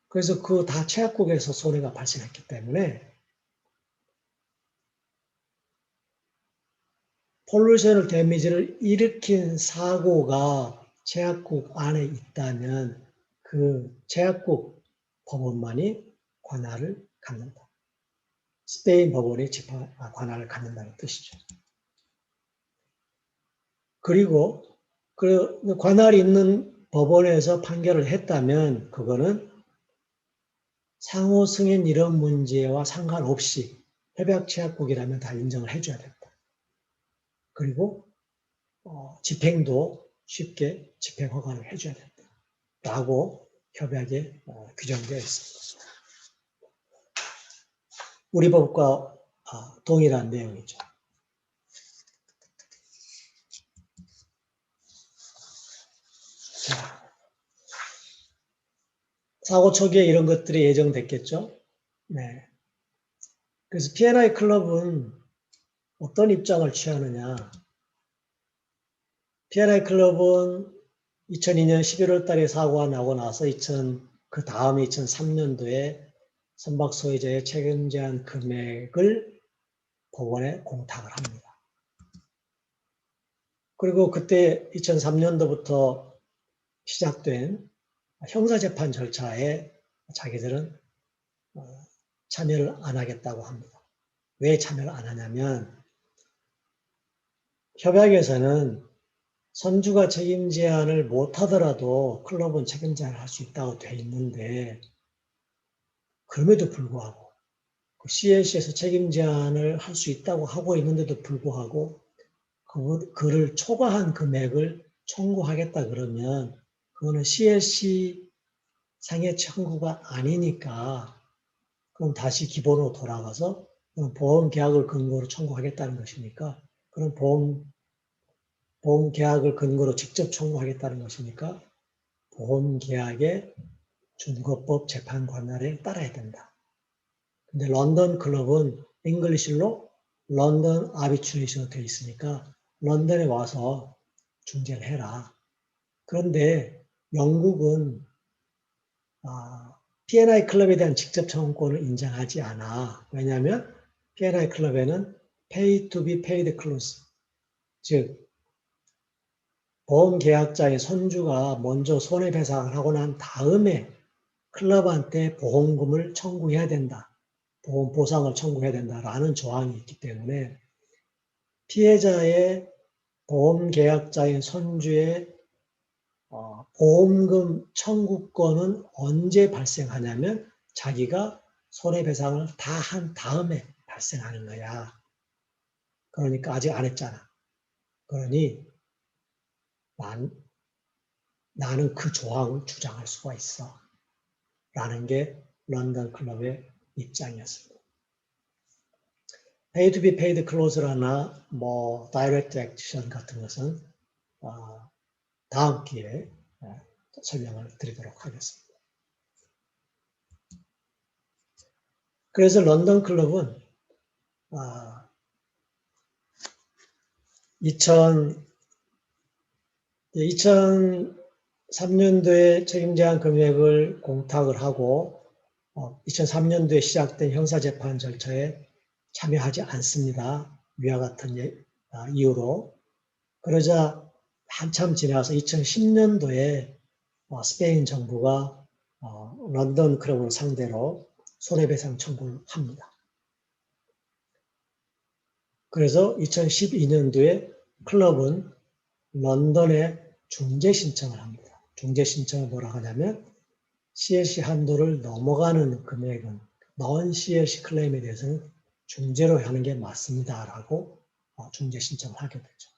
그래서 그 다 최약국에서 손해가 발생했기 때문에 폴루션 데미지를 일으킨 사고가 최약국 안에 있다면 그 최약국 법원만이 관할을 갖는다. 스페인 법원이 관할을 갖는다는 뜻이죠. 그리고 그 관할이 있는 법원에서 판결을 했다면 그거는 상호 승인 이런 문제와 상관없이 협약 취약국이라면 다 인정을 해줘야 된다. 그리고 집행도 쉽게 집행 허가를 해줘야 된다. 라고 협약에 규정되어 있습니다. 우리 법과 동일한 내용이죠. 자, 사고 초기에 이런 것들이 예정됐겠죠. 네. 그래서 P&I 클럽은 어떤 입장을 취하느냐. P&I 클럽은 2002년 11월 달에 사고가 나고 나서 그 다음에 2003년도에 선박 소유자의 책임 제한 금액을 법원에 공탁을 합니다. 그리고 그때 2003년도부터 시작된 형사재판 절차에 자기들은 참여를 안 하겠다고 합니다. 왜 참여를 안 하냐면 협약에서는 선주가 책임 제한을 못하더라도 클럽은 책임 제한을 할 수 있다고 돼 있는데 그럼에도 불구하고 CLC에서 책임 제한을 할 수 있다고 하고 있는데도 불구하고 그를 초과한 금액을 청구하겠다 그러면 그거는 CLC 상해 청구가 아니니까 그럼 다시 기본으로 돌아가서 보험 계약을 근거로 청구하겠다는 것이니까 그럼 보험 계약을 근거로 직접 청구하겠다는 것이니까 보험 계약의 준거법 재판 관할에 따라야 된다. 근데 런던 클럽은 잉글리시로 런던 아비트레이션으로 되어 있으니까 런던에 와서 중재를 해라. 그런데 영국은 P&I 클럽에 대한 직접 청구권을 인정하지 않아. 왜냐하면 P&I 클럽에는 pay to be paid clause, 즉 보험 계약자의 선주가 먼저 손해배상을 하고 난 다음에 클럽한테 보험금을 청구해야 된다. 보험 보상을 청구해야 된다라는 조항이 있기 때문에 피해자의 보험 계약자인 선주의 보험금 청구권은 언제 발생하냐면 자기가 손해배상을 다 한 다음에 발생하는 거야. 그러니까 아직 안 했잖아. 그러니 나는 그 조항을 주장할 수가 있어. 라는 게 런던 클럽의 입장이었습니다. pay to be paid clause라나 direct action 같은 것은 다음 기회에 설명을 드리도록 하겠습니다. 그래서 런던 클럽은 2003년도에 책임 제한 금액을 공탁을 하고 2003년도에 시작된 형사재판 절차에 참여하지 않습니다. 위와 같은 이유로. 그러자 한참 지나서 2010년도에 스페인 정부가 런던 클럽을 상대로 손해배상 청구를 합니다. 그래서 2012년도에 클럽은 런던에 중재 신청을 합니다. 중재 신청을 뭐라 하냐면 CLC 한도를 넘어가는 금액은 non CLC 클레임에 대해서는 중재로 하는 게 맞습니다라고 중재 신청을 하게 되죠.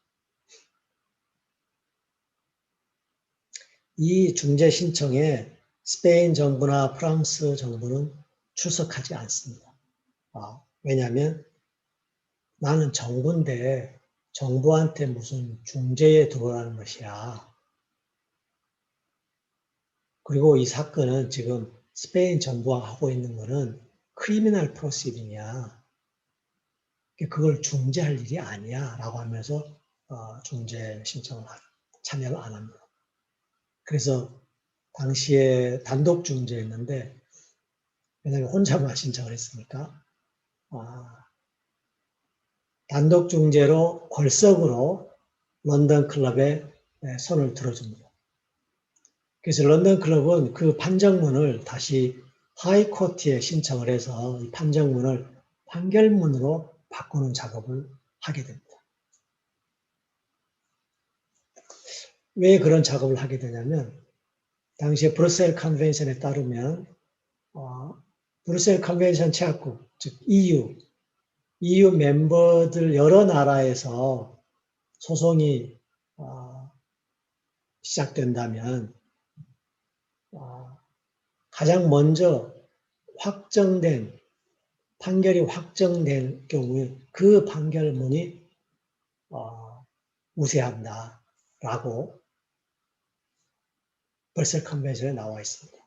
이 중재 신청에 스페인 정부나 프랑스 정부는 출석하지 않습니다. 왜냐하면 나는 정부인데 정부한테 무슨 중재에 들어오라는 것이야. 그리고 이 사건은 지금 스페인 정부가 하고 있는 거는 크리미널 프로시딩이야. 그걸 중재할 일이 아니야 라고 하면서 중재 신청을 참여를 안 합니다. 그래서 당시에 단독 중재였는데 왜냐하면 혼자만 신청을 했으니까 단독 중재로 걸석으로 런던 클럽에 손을 들어줍니다. 그래서 런던 클럽은 그 판정문을 다시 하이코트에 신청을 해서 이 판정문을 판결문으로 바꾸는 작업을 하게 됩니다. 왜 그런 작업을 하게 되냐면 당시에 브뤼셀 컨벤션에 따르면 브뤼셀 컨벤션 체약국, 즉 EU 멤버들 여러 나라에서 소송이 시작된다면 가장 먼저 판결이 확정된 경우에 그 판결문이 우세한다라고 브뤼셀 컨벤션에 나와 있습니다.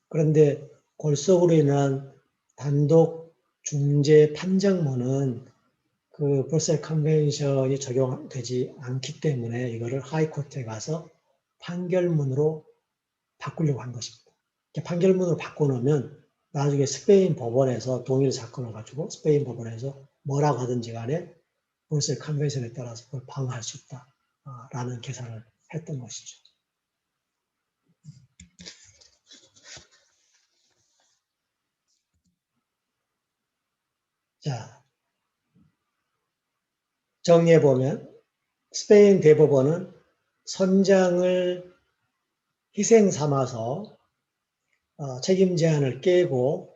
그런데 골석으로 인한 단독 중재 판정문은 그 브뤼셀 컨벤션이 적용되지 않기 때문에 이거를 하이코트에 가서 판결문으로 바꾸려고 한 것입니다. 판결문으로 바꿔놓으면 나중에 스페인 법원에서 동일 사건을 가지고 스페인 법원에서 뭐라고 하든지 간에 브뤼셀 컨벤션에 따라서 그걸 방어할 수 있다라는 계산을 했던 것이죠. 자, 정리해보면 스페인 대법원은 선장을 희생 삼아서 책임 제한을 깨고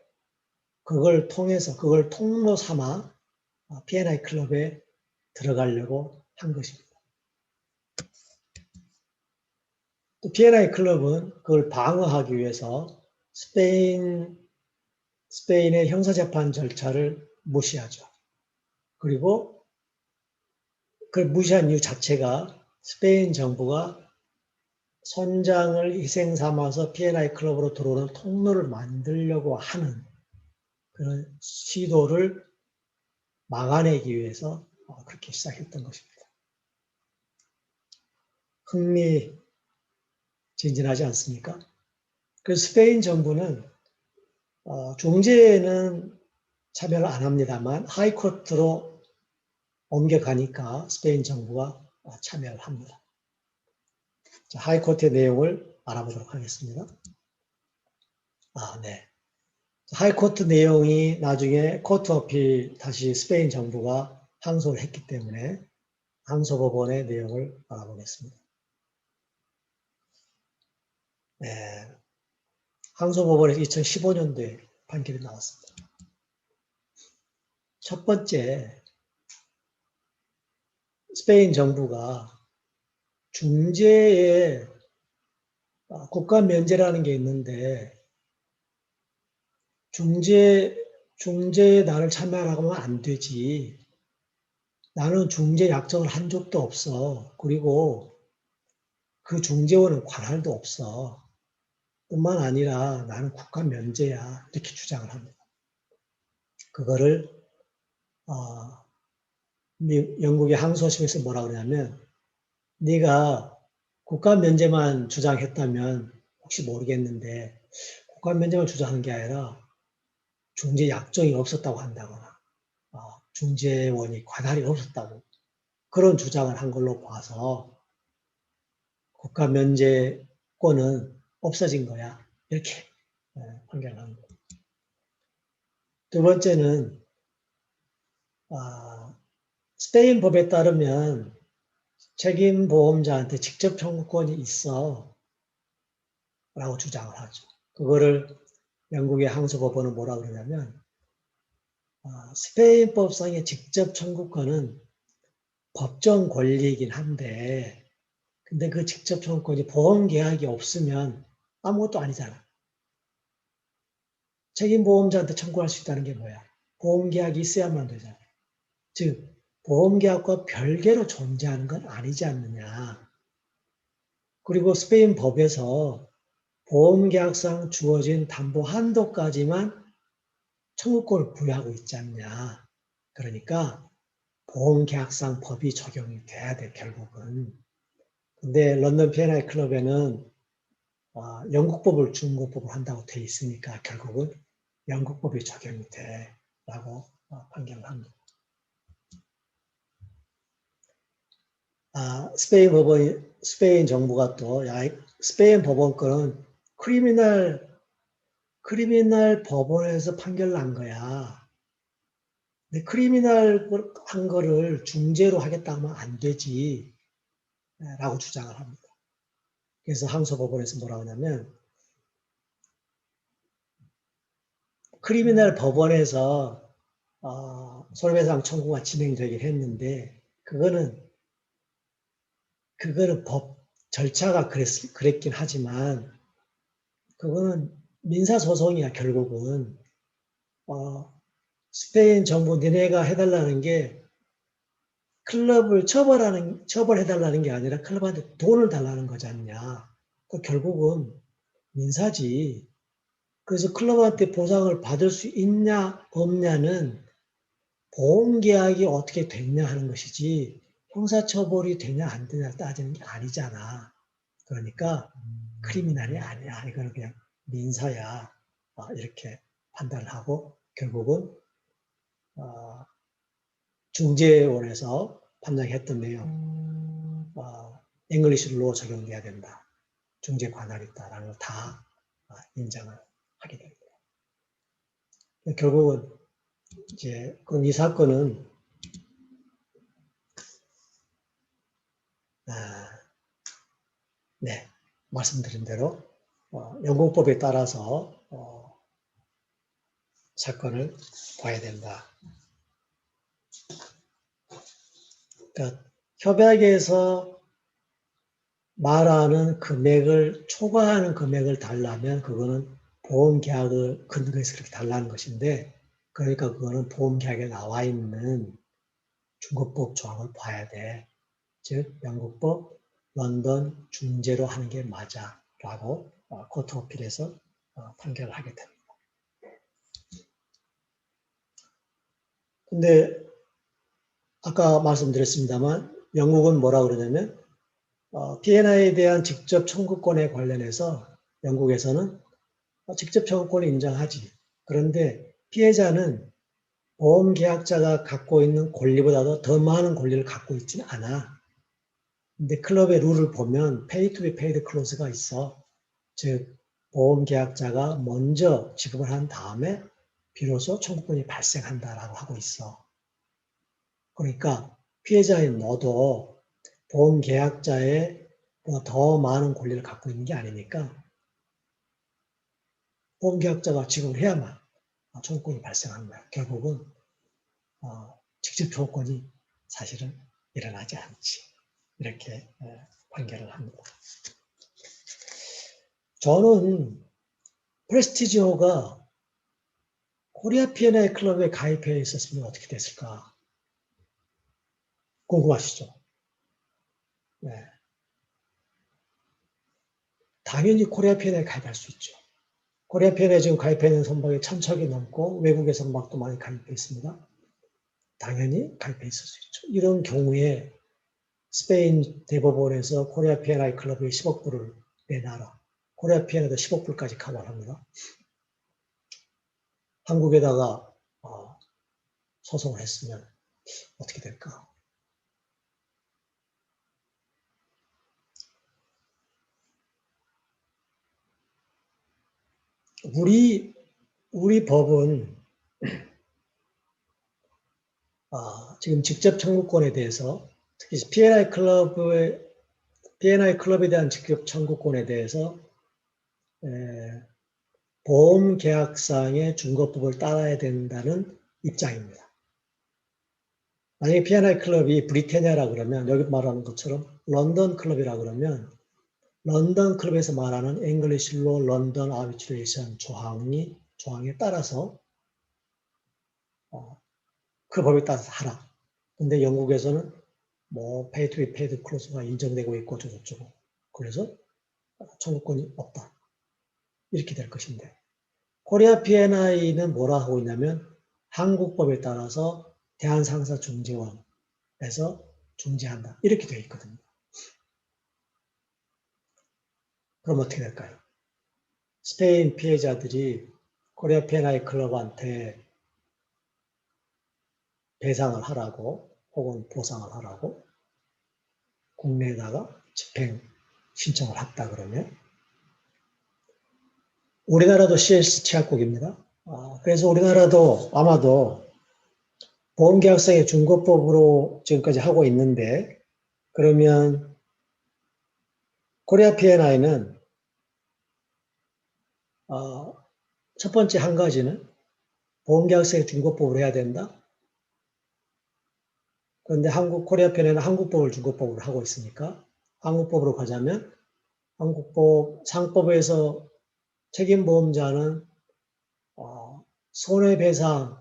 그걸 통로 삼아 P&I 클럽에 들어가려고 한 것입니다. 또 P&I 클럽은 그걸 방어하기 위해서 스페인의 형사재판 절차를 무시하죠. 그리고 그걸 무시한 이유 자체가 스페인 정부가 선장을 희생 삼아서 P&I 클럽으로 들어오는 통로를 만들려고 하는 그런 시도를 막아내기 위해서 그렇게 시작했던 것입니다. 흥미진진하지 않습니까? 그래서 스페인 정부는 중재에는 참여를 안 합니다만 하이코트로 옮겨가니까 스페인 정부가 참여를 합니다. 자, 하이코트의 내용을 알아보도록 하겠습니다. 네. 하이코트 내용이 나중에 코트 어필 다시 스페인 정부가 항소를 했기 때문에 항소법원의 내용을 알아보겠습니다. 네. 항소법원에서 2015년도에 판결이 나왔습니다. 첫 번째, 스페인 정부가 중재에 국가 면제라는 게 있는데 중재에 나를 참여하라고 하면 안 되지. 나는 중재 약정을 한 적도 없어. 그리고 그 중재원은 관할도 없어. 뿐만 아니라 나는 국가 면제야. 이렇게 주장을 합니다. 그거를 영국의 항소심에서 뭐라고 그러냐면 네가 국가 면제만 주장했다면 혹시 모르겠는데 국가 면제만 주장한 게 아니라 중재 약정이 없었다고 한다거나 중재원이 관할이 없었다고 그런 주장을 한 걸로 봐서 국가 면제권은 없어진 거야. 이렇게 판결을 합니다. 두 번째는 스페인 법에 따르면 책임보험자한테 직접 청구권이 있어 라고 주장을 하죠. 그거를 영국의 항소법원은 뭐라 그러냐면 스페인 법상의 직접 청구권은 법정 권리이긴 한데 근데 그 직접 청구권이 보험계약이 없으면 아무것도 아니잖아. 책임보험자한테 청구할 수 있다는 게 뭐야? 보험계약이 있어야만 되잖아. 즉 보험계약과 별개로 존재하는 건 아니지 않느냐. 그리고 스페인 법에서 보험계약상 주어진 담보 한도까지만 청구권을 부여하고 있지 않냐. 그러니까 보험계약상 법이 적용이 돼야 돼, 결국은. 근데 런던 P&I 클럽에는 영국법을 중국법을 한다고 돼 있으니까 결국은 영국법이 적용이 돼라고 판결을 합니다. 스페인 정부가 또 스페인 법원 거는 크리미널 법원에서 판결 난 거야. 근데 크리미널 한 거를 중재로 하겠다 하면 안 되지 라고 주장을 합니다. 그래서 항소법원에서 뭐라고 하냐면 크리미널 법원에서 손해배상 청구가 진행되긴 했는데 그거는 법 절차가 그랬긴 하지만 그거는 민사소송이야 결국은. 스페인 정부 니네가 해달라는 게 클럽을 처벌해달라는 게 아니라 클럽한테 돈을 달라는 거지 않냐. 그 결국은 민사지. 그래서 클럽한테 보상을 받을 수 있냐 없냐는 보험계약이 어떻게 됐냐 하는 것이지 형사처벌이 되냐 안 되냐 따지는 게 아니잖아. 그러니까 크리미널이 아니야. 이거는 그냥 민사야. 이렇게 판단을 하고 결국은 중재원에서 판정했던 내용, 잉글리시로 적용돼야 된다. 중재 관할이 있다라는 걸 다 인정을 하게 됩니다. 결국은 이제 그럼 이 사건은 네, 말씀드린 대로 영국법에 따라서 사건을 봐야 된다. 그러니까 협약에서 말하는 금액을 초과하는 금액을 달라면 그거는 보험계약을 근거해서 그렇게 달라는 것인데 그러니까 그거는 보험계약에 나와 있는 중국법 조항을 봐야 돼. 즉 영국법 런던 중재로 하는 게 맞아라고 코트 어필에서 판결을 하게 됩니다. 근데 아까 말씀드렸습니다만 영국은 뭐라 그러냐면 P&I에 대한 직접 청구권에 관련해서 영국에서는 직접 청구권을 인정하지. 그런데 피해자는 보험계약자가 갖고 있는 권리보다도 더 많은 권리를 갖고 있지는 않아. 근데 클럽의 룰을 보면 pay to be paid clause가 있어. 즉 보험계약자가 먼저 지급을 한 다음에 비로소 청구권이 발생한다라고 하고 있어. 그러니까 피해자인 너도 보험계약자의 더 많은 권리를 갖고 있는 게 아니니까 보험계약자가 지급을 해야만 청구권이 발생하는 거야. 결국은 직접 청구권이 사실은 일어나지 않지. 이렇게 판결을 합니다. 저는 프레스티지오가 코리아 P&I 클럽에 가입해 있었으면 어떻게 됐을까 궁금하시죠? 네. 당연히 코리아 P&I 가입할 수 있죠. 코리아 P&I 지금 가입해 있는 선박이 1,000척이 넘고 외국의 선박도 많이 가입해 있습니다. 당연히 가입해 있을 수 있죠. 이런 경우에 스페인 대법원에서 코리아 P&I 클럽에 10억 불을 내놔라. 코리아 P&I도 10억 불까지 커버합니다. 한국에다가 소송을 했으면 어떻게 될까? 우리 법은 지금 직접 청구권에 대해서 특히 P&I 클럽에 대한 직접 청구권에 대해서 보험 계약상의 준거법을 따라야 된다는 입장입니다. 만약에 P&I 클럽이 브리테니아라 그러면 여기 말하는 것처럼 런던 클럽이라 그러면 런던 클럽에서 말하는 잉글리시 로 런던 아비트레이션 조항에 따라서 그 법에 따라서 하라. 근데 영국에서는 뭐 pay to be paid 클로즈가 인정되고 있고 저쩌고 그래서 청구권이 없다. 이렇게 될 것인데 코리아 P&I는 뭐라 하고 있냐면 한국법에 따라서 대한상사중재원에서 중재한다. 이렇게 되어 있거든요. 그럼 어떻게 될까요? 스페인 피해자들이 코리아 P&I 클럽한테 배상을 하라고 혹은 보상을 하라고 국내에다가 집행 신청을 했다 그러면 우리나라도 CS 취약국입니다. 그래서 우리나라도 아마도 보험계약상의 준거법으로 지금까지 하고 있는데 그러면 코리아 P&I는 첫 번째 한 가지는 보험계약상의 준거법으로 해야 된다. 그런데 코리아 P&I는 한국법을 준거법으로 하고 있으니까 한국법으로 가자면 한국법 상법에서 책임보험자는 손해배상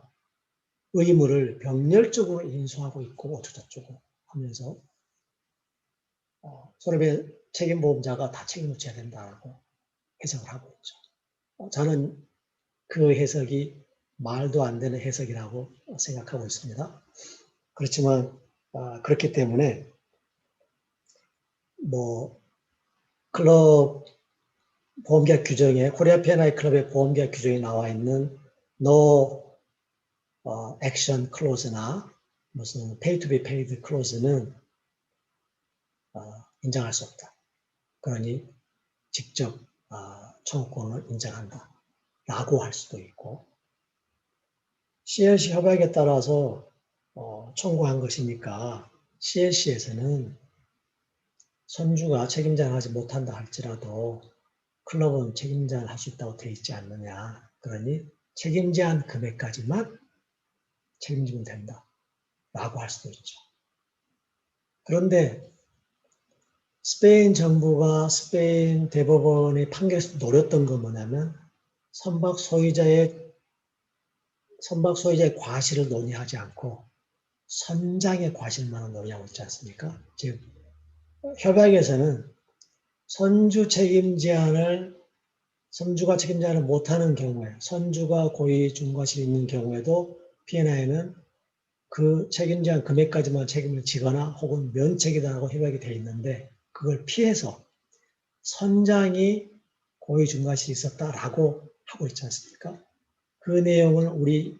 의무를 병렬적으로 인수하고 있고 어쩌고저쩌고 하면서 책임보험자가 다 책임을 져야 된다고 해석을 하고 있죠. 저는 그 해석이 말도 안 되는 해석이라고 생각하고 있습니다. 그렇지만 그렇기 때문에 뭐 클럽 보험계약 규정에 코리아 P&I 클럽의 보험계약 규정에 나와 있는 No 액션 클로즈나 무슨 pay to be paid 클로즈는 인정할 수 없다. 그러니 직접 청구권을 인정한다. 라고 할 수도 있고 CLC 협약에 따라서 청구한 것이니까 CLC에서는 선주가 책임자를 하지 못한다 할지라도 클럽은 책임자를 할 수 있다고 되어 있지 않느냐. 그러니 책임제한 금액까지만 책임지면 된다. 라고 할 수도 있죠. 그런데 스페인 정부가 스페인 대법원의 판결에서 노렸던 건 뭐냐면 선박 소유자의 과실을 논의하지 않고 선장의 과실만을 논의하고 있지 않습니까? 즉 협약에서는 선주가 책임 제한을 못하는 경우에 선주가 고의 중과실이 있는 경우에도 P&I는 그 책임 제한 금액까지만 책임을 지거나 혹은 면책이다라고 협약이 되어 있는데 그걸 피해서 선장이 고의 중과실이 있었다라고 하고 있지 않습니까? 그 내용을 우리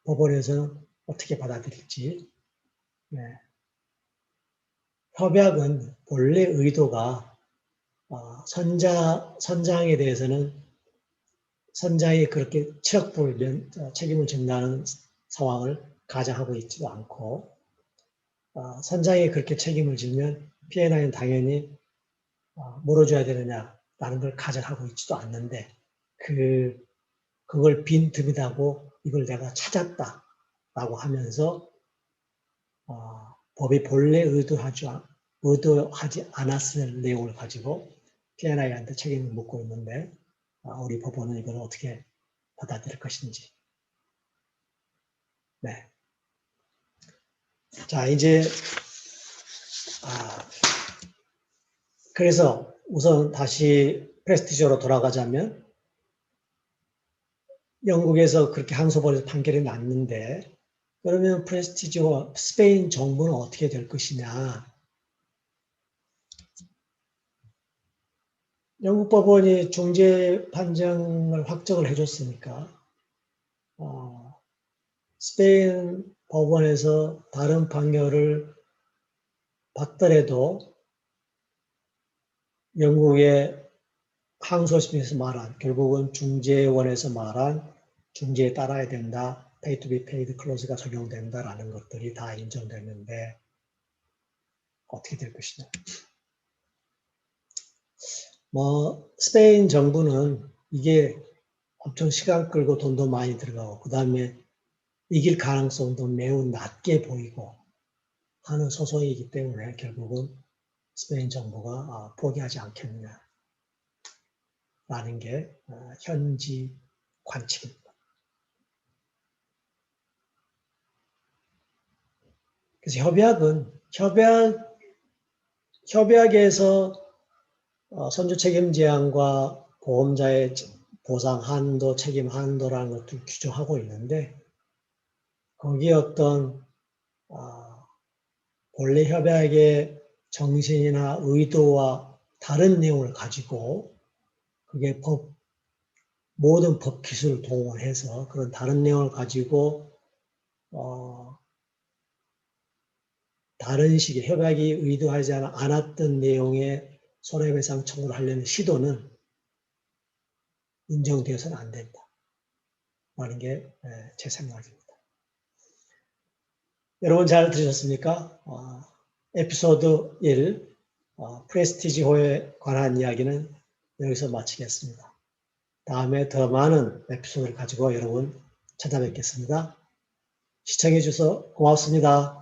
법원에서는 어떻게 받아들일지. 네. 협약은 본래 의도가 선장에 대해서는 선장이 그렇게 책임을 진다는 상황을 가정하고 있지도 않고 선장이 그렇게 책임을 지면 P&I는 당연히 물어줘야 되느냐라는 걸 가정하고 있지도 않는데 그걸 빈틈이라고 이걸 내가 찾았다라고 하면서 법이 본래 의도하지 않았을 내용을 가지고 P&I한테 책임을 묻고 있는데 우리 법원은 이걸 어떻게 받아들일 것인지. 네. 자, 이제 그래서 우선 다시 프레스티지로 돌아가자면 영국에서 그렇게 항소벌에서 판결이 났는데 그러면 프레스티지와 스페인 정부는 어떻게 될 것이냐. 영국 법원이 중재 판정을 확정을 해줬으니까 스페인 법원에서 다른 판결을 받더라도 영국의 항소심에서 말한, 결국은 중재원에서 말한 중재에 따라야 된다, pay to be paid clause가 적용된다라는 것들이 다 인정됐는데 어떻게 될 것이냐. 스페인 정부는 이게 엄청 시간 끌고 돈도 많이 들어가고 그 다음에 이길 가능성도 매우 낮게 보이고 하는 소송이기 때문에 결국은 스페인 정부가 포기하지 않겠느냐라는 게 현지 관측입니다. 그래서 협약에서 선주 책임 제한과 보험자의 보상 한도, 책임 한도라는 것들 규정하고 있는데 거기에 어떤 본래 협약의 정신이나 의도와 다른 내용을 가지고 그게 모든 법 기술을 동원해서 그런 다른 내용을 가지고 다른 식의 협약이 의도하지 않았던 내용의 손해배상 청구를 하려는 시도는 인정되어서는 안 된다. 라는 게 제 생각입니다. 여러분 잘 들으셨습니까? 에피소드 1, 프레스티지호에 관한 이야기는 여기서 마치겠습니다. 다음에 더 많은 에피소드를 가지고 여러분 찾아뵙겠습니다. 시청해 주셔서 고맙습니다.